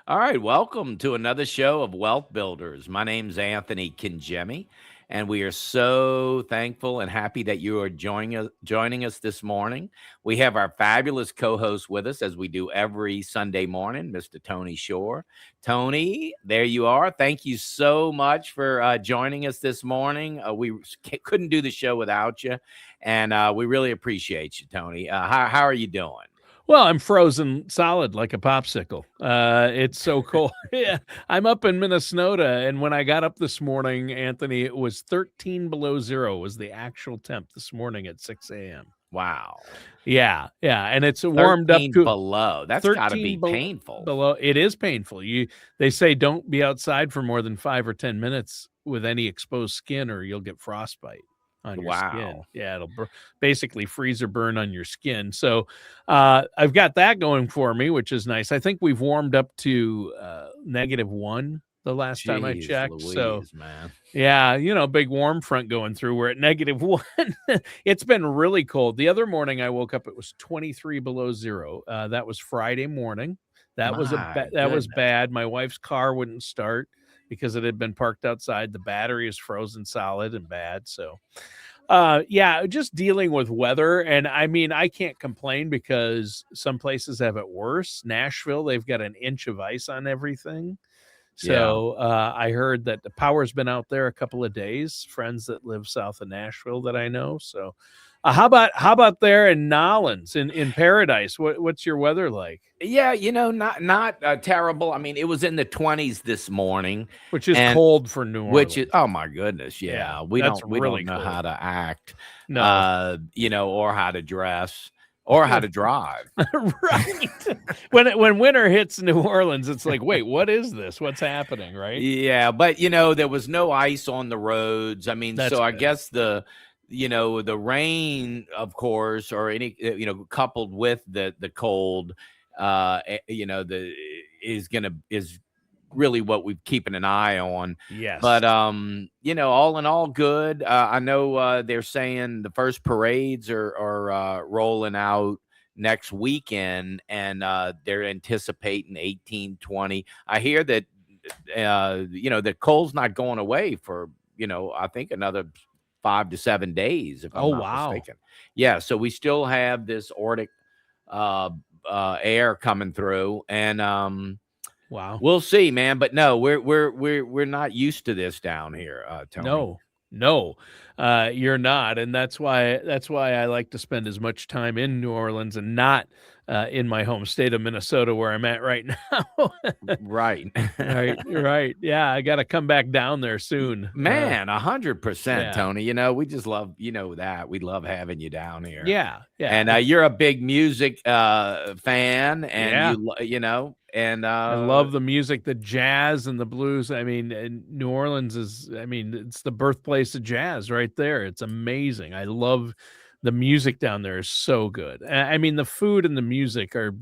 All right, welcome to another show of Wealth Builders. My name's Anthony Cangemi, and we are so thankful and happy that you are joining us this morning. We have our fabulous co-host with us, as we do every Sunday morning, Mr. Tony Shore. Tony, there you are. Thank you so much for joining us this morning. We couldn't do the show without you, and we really appreciate you, Tony. How are you doing? Well, I'm frozen solid like a popsicle. It's so cold. Yeah, I'm up in Minnesota, and when I got up this morning, Anthony, it was 13 below zero was the actual temp this morning at 6 a.m. Wow. Yeah, and it's warmed up 13 to below. That's gotta be 13 painful. below. It is painful. They say don't be outside for more than 5 or 10 minutes with any exposed skin, or you'll get frostbite on your skin. Wow. Yeah, it'll basically freeze or burn on your skin. So I've got that going for me, which is nice. I think we've warmed up to -1 the last time I Jeez checked. So Louise, man. yeah, big warm front going through. We're at -1. It's been really cold. The other morning I woke up, it was 23 below zero. That was Friday morning. That was My that was goodness. bad. My wife's car wouldn't start because it had been parked outside. The battery is frozen solid and bad. So yeah, just dealing with weather. And I mean, I can't complain because some places have it worse. Nashville, they've got an inch of ice on everything. Yeah. So I heard that the power's been out there a couple of days. Friends that live south of Nashville that I know. So how about there in Nolens in Paradise? What's your weather like? Yeah, not terrible. I mean, it was in the 20s this morning, Which is and cold for New which is, Orleans. oh my goodness, Yeah, yeah. We that's don't we really don't know cold. how to act, No. or how to dress or how to drive. Right. When winter hits New Orleans, it's like, wait, what is this? What's happening? Right. Yeah, but there was no ice on the roads. I mean, That's so I good. guess the rain, of course, or any coupled with the cold, the is really what we're keeping an eye on. Yes. But all in all, good. I know they're saying the first parades are rolling out next weekend, and they're anticipating 1820. I hear that the cold's not going away for I think another 5 to 7 days, if I'm Oh not wow. mistaken. Yeah, so we still have this Arctic air coming through, and Wow. we'll see, man. But no, we're not used to this down here, Tony. No, you're not, and that's why I like to spend as much time in New Orleans and not in my home state of Minnesota where I'm at right now. Right. Right. Yeah, I got to come back down there soon. Man, 100%, Yeah, Tony. We just love that. We love having you down here. yeah, And you're a big music fan, and yeah. and I love the music, the jazz and the blues. I mean, and New Orleans is, I mean, it's the birthplace of jazz right there. It's amazing. I love the music down there is so good. I mean, the food and the music are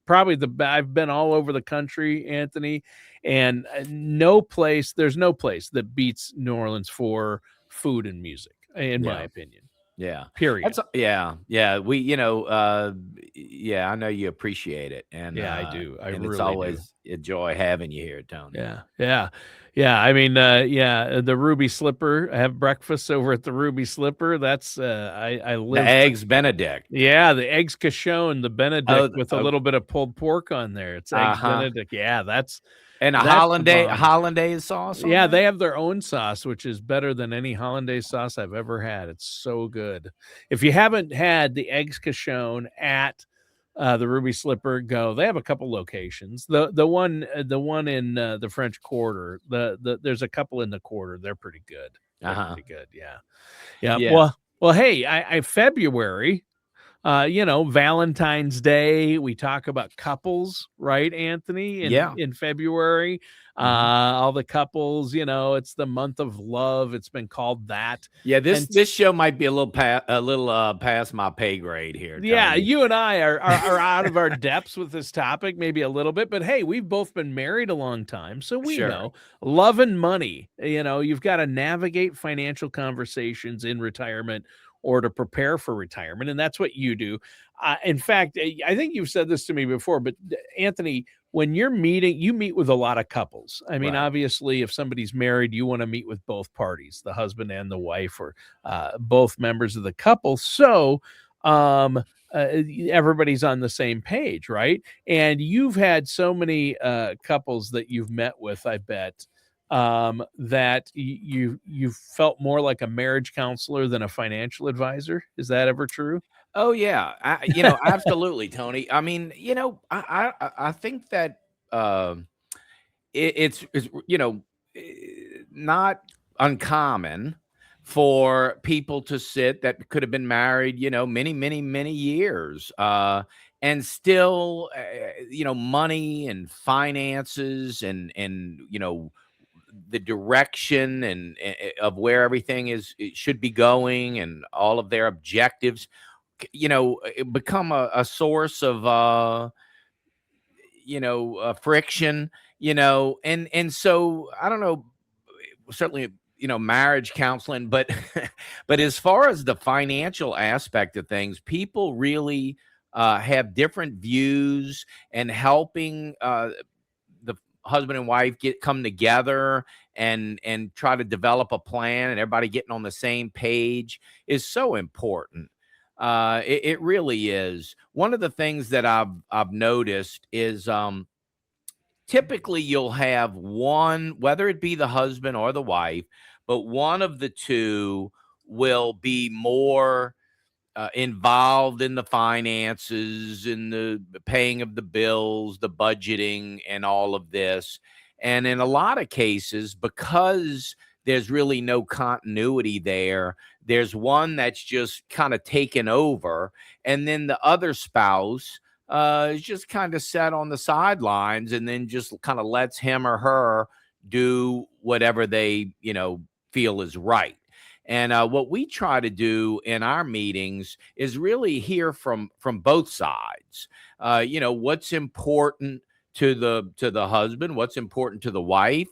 probably I've been all over the country, Anthony, and there's no place that beats New Orleans for food and music, in my yeah. opinion. Yeah. Period. Yeah. We, yeah, I know you appreciate it. Yeah, I do. I And it's really do. always a joy having you here, Tony. Yeah. I mean, the Ruby Slipper. I have breakfast over at the Ruby Slipper. That's I The live for. eggs Benedict. Yeah, the eggs cachone, the Benedict Oh, with a little bit of pulled pork on there. It's eggs uh-huh. Benedict. Yeah, And a that's the bomb. hollandaise sauce on Yeah, that? they have their own sauce, which is better than any hollandaise sauce I've ever had. It's so good. If you haven't had the eggs cachone at the Ruby Slipper, go. They have a couple locations. The one in the French Quarter. There's a couple in the Quarter. They're pretty good. They're Uh-huh. pretty good. Yeah. Yeah. Well. Hey, I February. Valentine's Day. We talk about couples, right, Anthony? In Yeah. in February, Mhm. all the couples. It's the month of love. It's been called that. Yeah, And this show might be a little past my pay grade here, yeah, Tony. you and I are out of our depths with this topic, maybe a little bit. But hey, we've both been married a long time, so we Sure. know love and money. You've got to navigate financial conversations in retirement or to prepare for retirement, and that's what you do. In fact, I think you've said this to me before, but Anthony, when you're meeting, you meet with a lot of couples. I mean, Right. obviously, if somebody's married, you want to meet with both parties, the husband and the wife, or both members of the couple. So, um, everybody's on the same page, right? And you've had so many couples that you've met with, I bet, that you felt more like a marriage counselor than a financial advisor. Is that ever true? Oh yeah, absolutely, Tony. I mean, I think that um, it's not uncommon for people to sit that could have been married, many, many, many years, and still, money and finances and the direction and of where everything it should be going and all of their objectives it become a source of friction, and so I don't know, certainly marriage counseling, but but as far as the financial aspect of things, people really have different views, and helping the husband and wife come together and try to develop a plan, and everybody getting on the same page is so important. It really is. One of the things that I've noticed is typically you'll have one, whether it be the husband or the wife, but one of the two will be more involved in the finances, in the paying of the bills, the budgeting, and all of this. And in a lot of cases, because there's really no continuity there, there's one that's just kind of taken over, and then the other spouse is just kind of set on the sidelines, and then just kind of lets him or her do whatever they feel is right. And what we try to do in our meetings is really hear from both sides. What's important to the husband, what's important to the wife.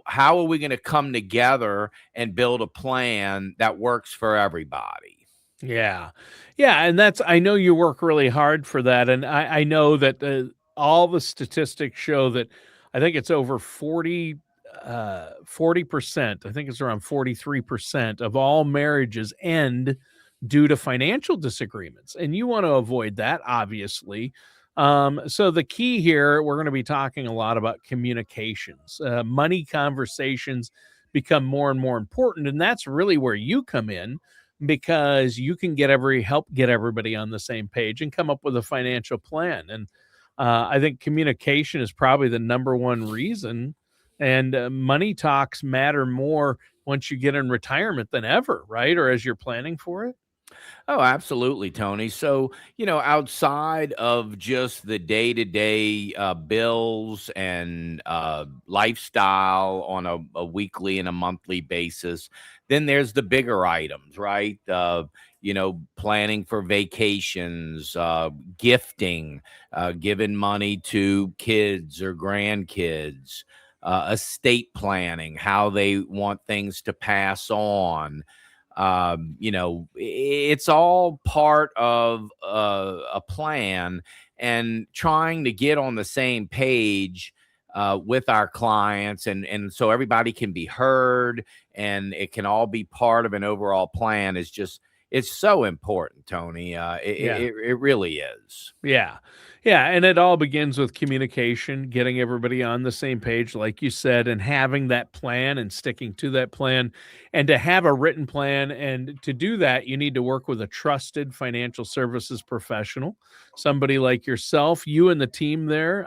How are we going to come together and build a plan that works for everybody? Yeah. Yeah, and that's I know you work really hard for that, and I know that, all the statistics show that I think it's over 40%, I think it's around 43% of all marriages end due to financial disagreements, and you wanna avoid that, obviously. So the key here, we're gonna be talking a lot about communications. Money conversations become more and more important, and that's really where you come in because you can help get everybody on the same page and come up with a financial plan. And I think communication is probably the number one reason. And money talks matter more once you get in retirement than ever, right? Or as you're planning for it. Oh, absolutely, Tony. So, outside of just the day to day bills and lifestyle on a weekly and a monthly basis, then there's the bigger items, right? Planning for vacations, gifting, giving money to kids or grandkids, estate planning, how they want things to pass on. It's all part of a plan, and trying to get on the same page with our clients, and so everybody can be heard and it can all be part of an overall plan is just it's so important, Tony. Yeah. It really is. Yeah. Yeah. And it all begins with communication, getting everybody on the same page, like you said, and having that plan and sticking to that plan. And to have a written plan and to do that, you need to work with a trusted financial services professional, somebody like yourself, you and the team there,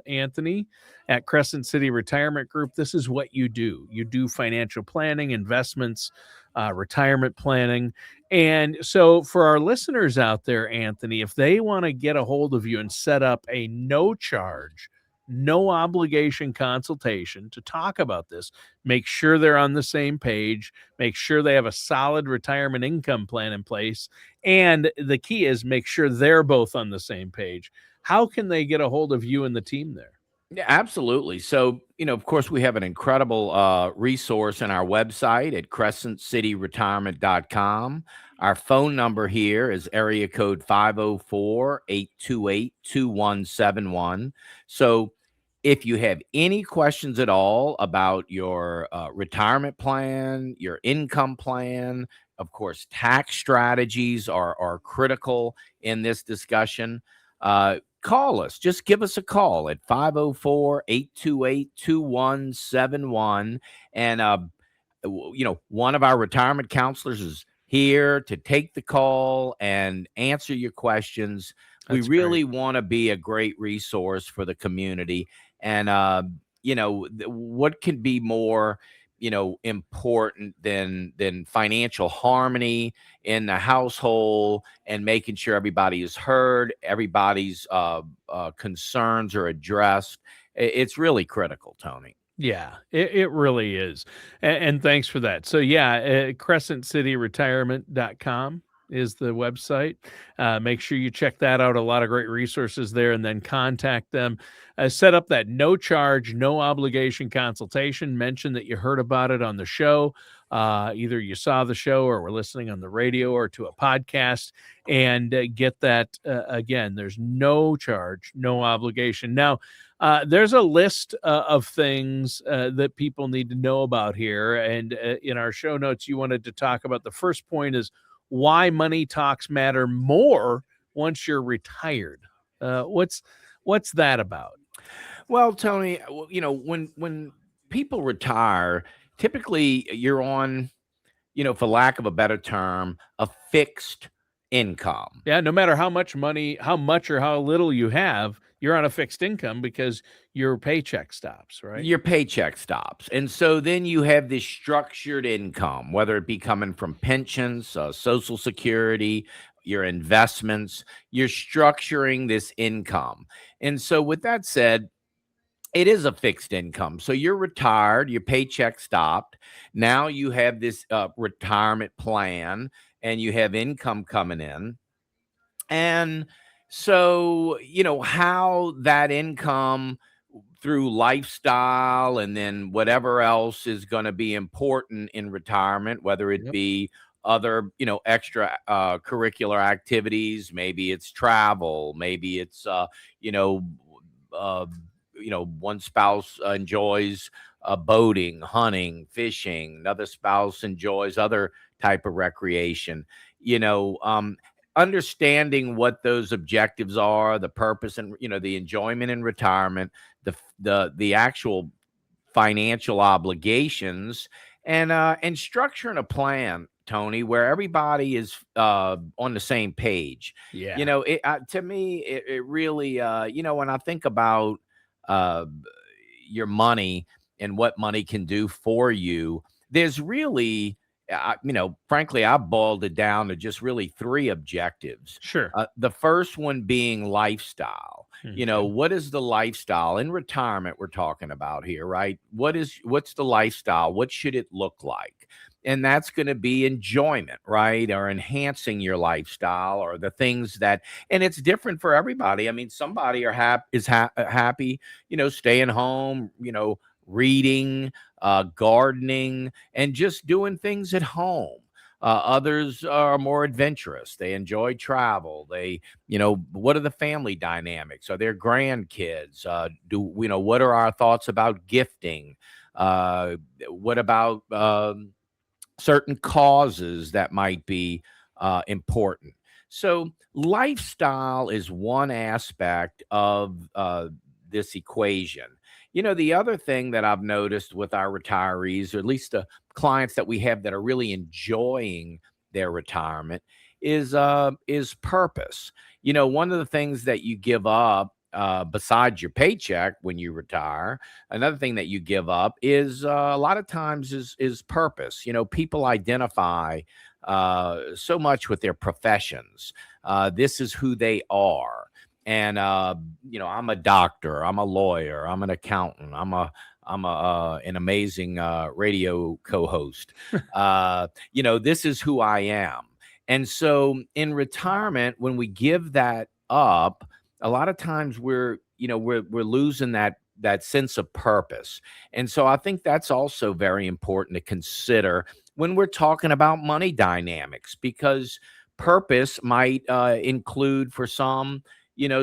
Anthony at Crescent City Retirement Group. This is what you do. You do financial planning, investments, retirement planning. And so, for our listeners out there, Anthony, if they want to get a hold of you and set up a no charge, no obligation consultation to talk about this, make sure they're on the same page, make sure they have a solid retirement income plan in place. And the key is make sure they're both on the same page. How can they get a hold of you and the team there? Yeah, absolutely. So, of course, we have an incredible resource on our website at crescentcityretirement.com. Our phone number here is area code 504-828-2171. So, if you have any questions at all about your retirement plan, your income plan, of course, tax strategies are critical in this discussion. Call us. Just give us a call at 504-828-2171. And, one of our retirement counselors is here to take the call and answer your questions. We That's great. really want to be a great resource for the community. And, what can be more, important than financial harmony in the household and making sure everybody is heard, everybody's concerns are addressed. It's really critical, Tony. Yeah, it really is. And thanks for that. So yeah, crescentcityretirement.com is the website. Make sure you check that out. A lot of great resources there, and then contact them. Set up that no charge, no obligation consultation. Mention that you heard about it on the show. Either you saw the show or were listening on the radio or to a podcast, and get that again. There's no charge, no obligation. Now, there's a list of things that people need to know about here. And in our show notes, you wanted to talk about the first point is why money talks matter more once you're retired. What's that about? Well, Tony, when people retire, typically you're on, for lack of a better term, a fixed income. Yeah, no matter how much money, how much or how little you have, you're on a fixed income because your paycheck stops, right? Your paycheck stops. And so then you have this structured income, whether it be coming from pensions, Social Security, your investments, you're structuring this income. And so, with that said, it is a fixed income. So you're retired, your paycheck stopped. Now you have this retirement plan and you have income coming in. And so, how that income through lifestyle and then whatever else is going to be important in retirement, whether it Yep. be other, extra curricular activities, maybe it's travel, maybe it's, you know, uh, one spouse enjoys boating, hunting, fishing. Another spouse enjoys other type of recreation. You know, understanding what those objectives are, the purpose, and the enjoyment in retirement, the actual financial obligations, and structuring a plan, Tony, where everybody is on the same page. Yeah. To me, it really, when I think about uh, your money and what money can do for you, there's really, frankly, I boiled it down to just really three objectives. Sure. The first one being lifestyle. Okay. What is the lifestyle in retirement we're talking about here, right? What's the lifestyle? What should it look like? And that's going to be enjoyment, right? Or enhancing your lifestyle or the things that, and it's different for everybody. I mean, somebody is happy, staying home, reading, gardening, and just doing things at home. Others are more adventurous. They enjoy travel. What are the family dynamics? Are there grandkids? What are our thoughts about gifting? What about certain causes that might be important? So, lifestyle is one aspect of this equation. The other thing that I've noticed with our retirees, or at least the clients that we have that are really enjoying their retirement, is purpose. One of the things that you give up besides your paycheck when you retire, another thing that you give up is a lot of times is purpose. People identify so much with their professions. This is who they are. And I'm a doctor, I'm a lawyer, I'm an accountant, I'm an amazing radio co-host. This is who I am. And so in retirement, when we give that up, a lot of times we're losing that sense of purpose. And so I think that's also very important to consider when we're talking about money dynamics, because purpose might include for some,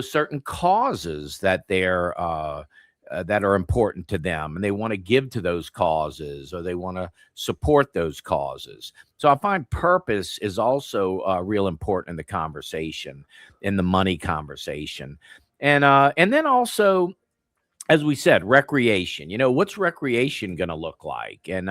certain causes that are important to them, and they want to give to those causes, or they want to support those causes. So I find purpose is also real important in the conversation, in the money conversation. And then also, as we said, recreation. What's recreation going to look like? And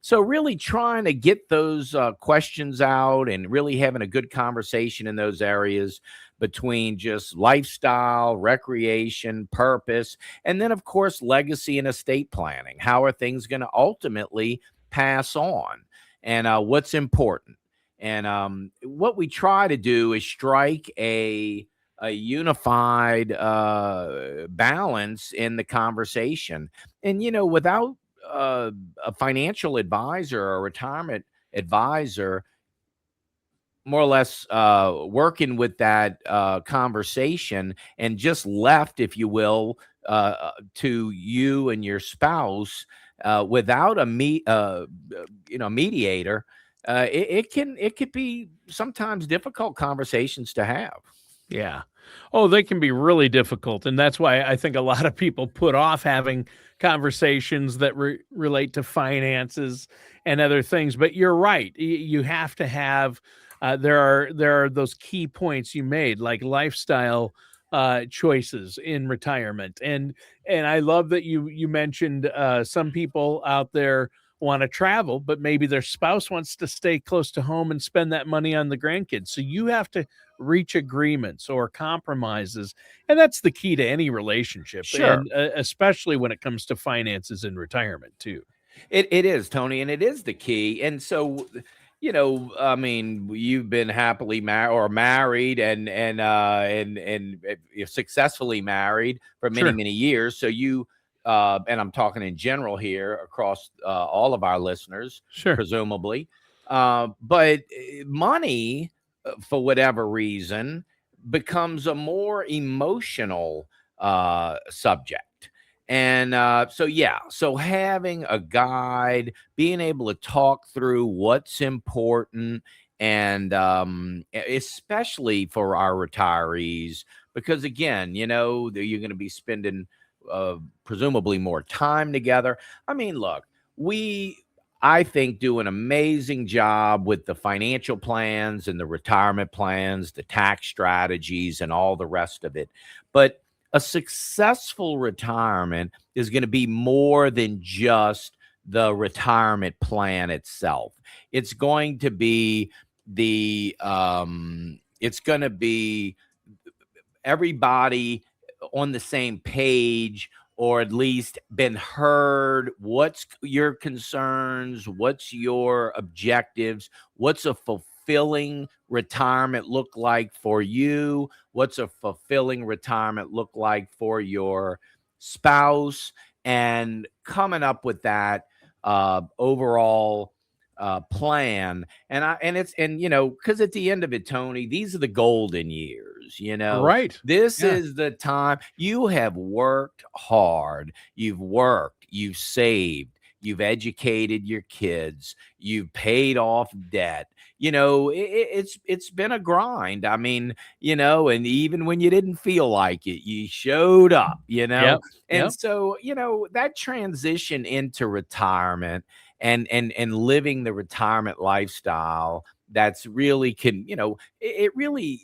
so really trying to get those questions out and really having a good conversation in those areas between just lifestyle, recreation, purpose, and then, of course, legacy and estate planning. How are things going to ultimately pass on? And what's important? And what we try to do is strike a unified balance in the conversation. And, without a financial advisor or a retirement advisor, more or less working with that conversation, and just left, if you will, to you and your spouse, without a mediator, it could be sometimes difficult conversations to have. Yeah. Oh, they can be really difficult. And that's why I think a lot of people put off having conversations that relate to finances and other things. But you're right. You have to have, there are those key points you made, like lifestyle choices in retirement. And I love that you mentioned some people out there want to travel, but maybe their spouse wants to stay close to home and spend that money on the grandkids. So you have to reach agreements or compromises, and that's the key to any relationship, Sure. and especially when it comes to finances and retirement too. It is, Tony, and it is the key. And so, I mean, you've been happily married, or married, and you're successfully married for many, Sure. many years. So and I'm talking in general here across all of our listeners, Sure. presumably. But money, for whatever reason, becomes a more emotional subject. And so having a guide, being able to talk through what's important, and especially for our retirees, because again, you're going to be spending presumably more time together. I mean, look, I think, do an amazing job with the financial plans and the retirement plans, the tax strategies, and all the rest of it. But a successful retirement is going to be more than just the retirement plan itself. It's going to be it's going to be everybody on the same page, or at least been heard. What's your concerns? What's your objectives? What's a fulfilling retirement look like for you? What's a fulfilling retirement look like for your spouse? And coming up with that overall plan. Because at the end of it, Tony, these are the golden years. Right. This Yeah. is the time. You have worked hard. You've worked, you've saved, you've educated your kids, you've paid off debt. It's been a grind. I mean, and even when you didn't feel like it, you showed up, Yep. and Yep. so, that transition into retirement, and living the retirement lifestyle, that's really it really,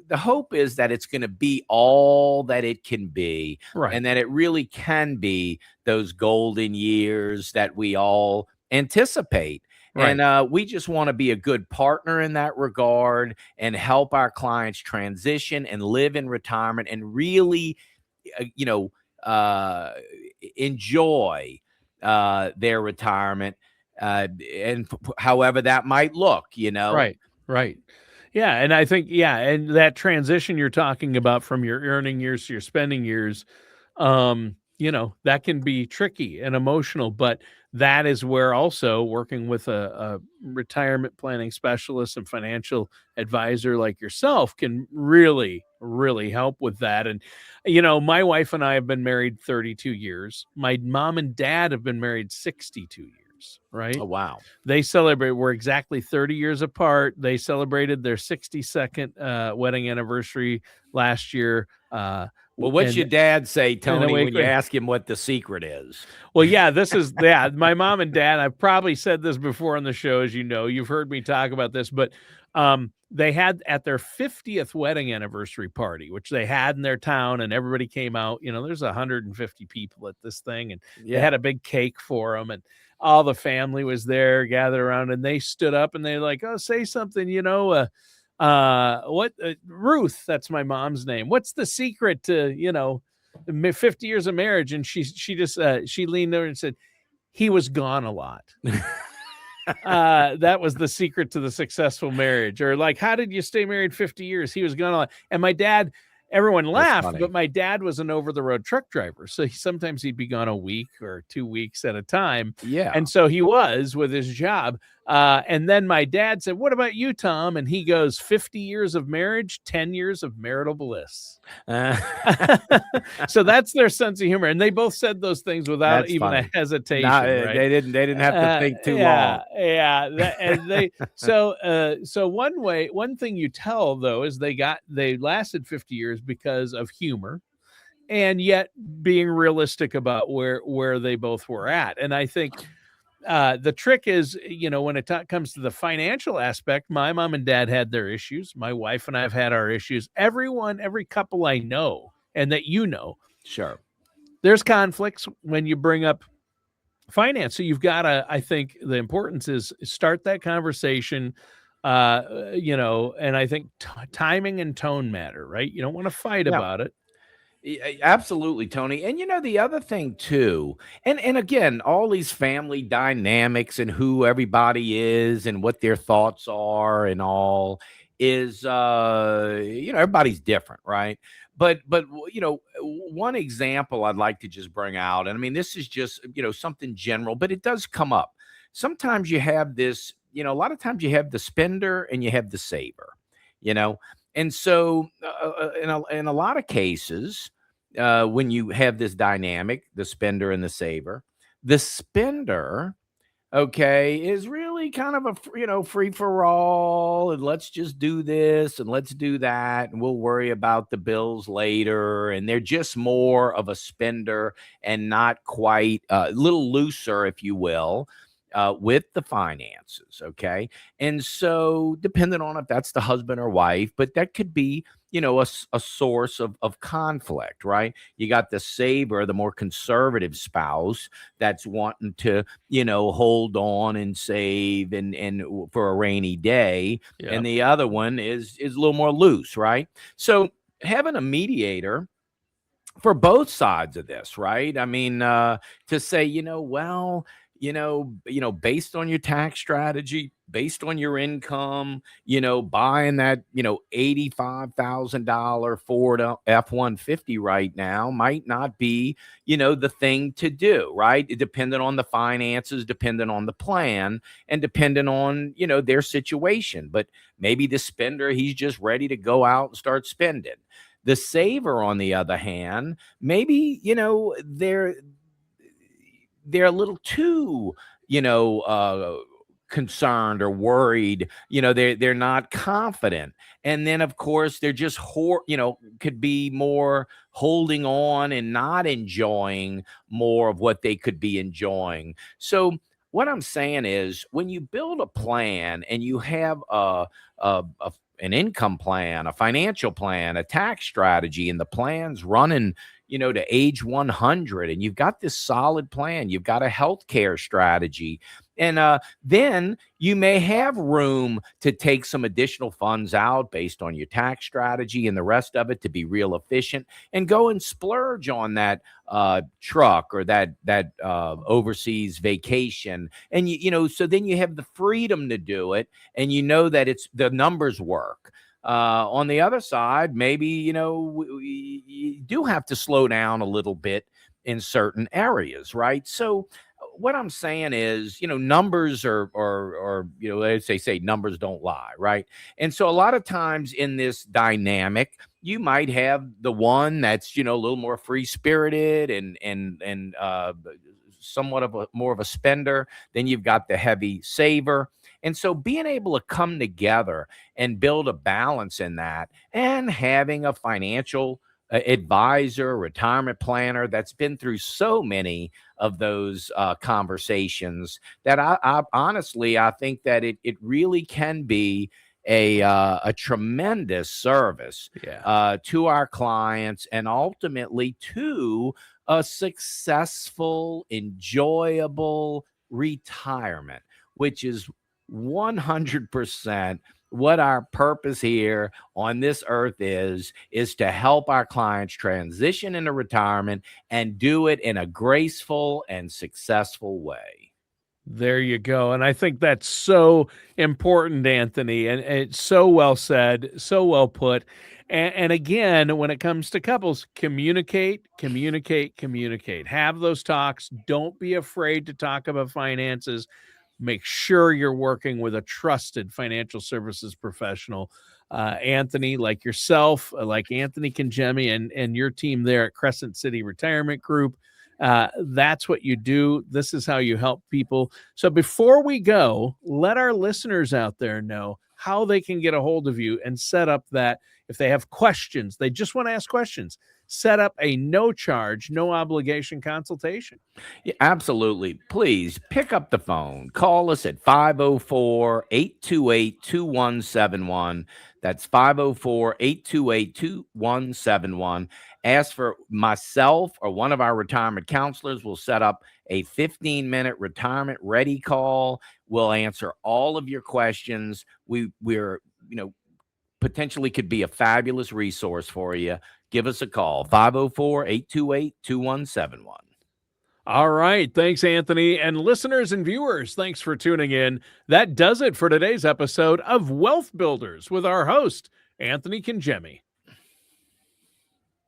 the hope is that it's going to be all that it can be, Right. and that it really can be those golden years that we all anticipate. And Right. we just want to be a good partner in that regard, and help our clients transition and live in retirement, and really uh, you know uh enjoy their retirement, and however that might look. Right. Right. Yeah. And I think, yeah. And that transition you're talking about from your earning years to your spending years, that can be tricky and emotional, but that is where also working with a retirement planning specialist and financial advisor like yourself can really really help with that. And, my wife and I have been married 32 years. My mom and dad have been married 62 years, right? Oh, wow. We're exactly 30 years apart. They celebrated their 62nd wedding anniversary last year. Well, what's your dad say, And Tony, when you ask him what the secret is? well, yeah, my mom and dad. I've probably said this before on the show, as you know, you've heard me talk about this, but they had at their 50th wedding anniversary party, which they had in their town, and everybody came out. There's 150 people at this thing, and they Yeah. had a big cake for them, and all the family was there, gathered around, and they stood up and they're like, "Oh, say something, what Ruth, that's my mom's name. What's the secret to, 50 years of marriage?" And she leaned over and said, "He was gone a lot." That was the secret to the successful marriage. Or like, "How did you stay married 50 years?" "He was gone a lot." And my dad, everyone laughed, but my dad was an over-the-road truck driver. So sometimes he'd be gone a week or 2 weeks at a time. Yeah. And so he was with his job. And then my dad said, "What about you, Tom?" And he goes, 50 years of marriage, 10 years of marital bliss. So that's their sense of humor. And they both said those things without That's even funny. a hesitation. Right? They didn't have to think too long. Yeah. So one thing you tell though is they lasted 50 years because of humor, and yet being realistic about where they both were at. And I think the trick is, when it comes to the financial aspect, my mom and dad had their issues. My wife and I have had our issues. Every couple I know, and that Sure. there's conflicts when you bring up finance. So you've got to, I think the importance is start that conversation, and I think timing and tone matter, right? You don't want to fight about it. Absolutely, Tony. And the other thing too, and again, all these family dynamics and who everybody is and what their thoughts are and all is everybody's different, right? But one example I'd like to just bring out, and I mean this is just something general, but it does come up. Sometimes you have this, a lot of times you have the spender and you have the saver, you know. And so, in a lot of cases, when you have this dynamic, the spender and the spender, okay, is really kind of free for all, and let's just do this and let's do that, and we'll worry about the bills later. And they're just more of a spender and not quite a little looser, if you will, with the finances. Okay. And so, depending on if that's the husband or wife, but that could be, a source of conflict, right? You got the saver, the more conservative spouse that's wanting to, hold on and save and for a rainy day. Yeah. And the other one is a little more loose, right? So, having a mediator for both sides of this, right? I mean, to say, well, based on your tax strategy, based on your income, buying that, $85,000 Ford F-150 right now might not be, the thing to do, right? Depending on the finances, depending on the plan, and depending on, their situation. But maybe the spender, he's just ready to go out and start spending. The saver, on the other hand, maybe, they're a little too, concerned or worried. They're not confident. And then, of course, they're just, could be more holding on and not enjoying more of what they could be enjoying. So what I'm saying is, when you build a plan and you have an income plan, a financial plan, a tax strategy, and the plan's running, to age 100, and you've got this solid plan, you've got a healthcare strategy, and then you may have room to take some additional funds out based on your tax strategy and the rest of it to be real efficient and go and splurge on that truck or that overseas vacation. And so then you have the freedom to do it, and that the numbers work. On the other side, maybe, you do have to slow down a little bit in certain areas, right? So what I'm saying is, numbers are, as they say, numbers don't lie, right? And so a lot of times in this dynamic, you might have the one that's, a little more free spirited and somewhat of a more of a spender. Then you've got the heavy saver. And so being able to come together and build a balance in that, and having a financial advisor, retirement planner that's been through so many of those conversations, that I honestly, I think that it really can be a tremendous service Yeah. to our clients, and ultimately to a successful, enjoyable retirement, which is 100% what our purpose here on this earth is to help our clients transition into retirement and do it in a graceful and successful way. There you go. And I think that's so important, Anthony. And it's so well said, so well put. And again, when it comes to couples, communicate, communicate, communicate. Have those talks. Don't be afraid to talk about finances. Make sure you're working with a trusted financial services professional. Anthony, like yourself, like Anthony Cangemi and your team there at Crescent City Retirement Group. That's what you do. This is how you help people. So before we go, let our listeners out there know how they can get a hold of you and set up that, if they have questions, they just want to ask questions, set up a no charge, no obligation consultation. Yeah, absolutely. Please pick up the phone. Call us at 504-828-2171. That's 504-828-2171. Ask for myself or one of our retirement counselors. We'll set up a 15-minute retirement ready call. We'll answer all of your questions. We're, potentially could be a fabulous resource for you. Give us a call, 504-828-2171. All right. Thanks, Anthony. And listeners and viewers, thanks for tuning in. That does it for today's episode of Wealth Builders with our host, Anthony Cangemi.